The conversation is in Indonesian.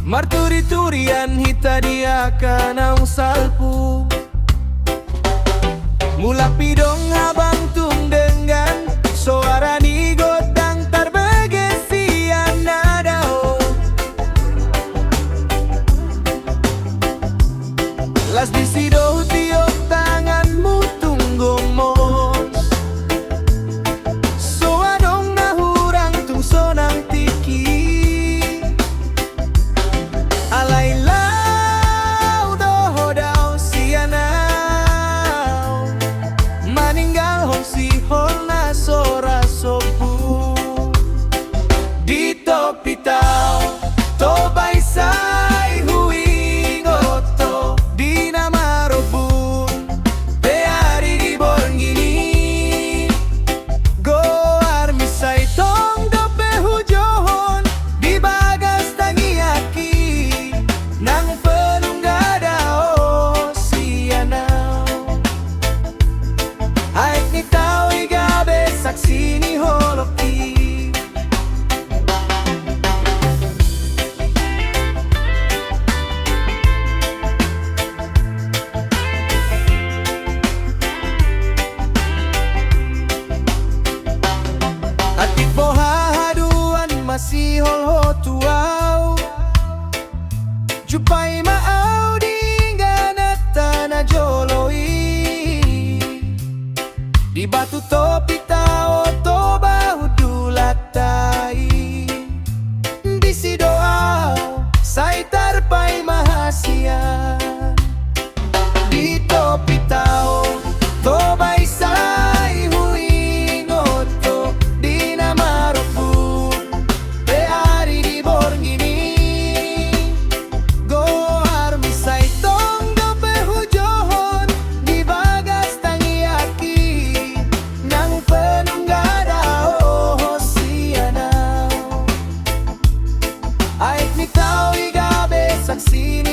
Marturi-turian hitadia kanang salpu. Mula pidong abang tung dengan suara ni godang terbegesian nadao. Las disido tiok tanganmu tunggomos. So anong nahurang tung sonang tiki. Alailau doho daw sianaw. Maninggal hong si hol na sora sopu. Dito pitaw to baysay huingoto. Di na marubun peari di borngini. Go armisay tong dope hujohon. Di bagas tangiaki nang penunggada o sianaw. Ay ni tao igabe saksi ni holoki. Atik bohaduan masih hol tuau. Jupai maau dinganat tanah joloi. Di batu topi tao to bahu dulatai. Di sidoau sai tarpai mahasian. Di topi tao to baysay huingoto. Di na marupun peari di borngini. Go armisay tong dope hujohon. Di bagas tangiaki nang penunggada o sianaw. Ay ni tao igabe saksi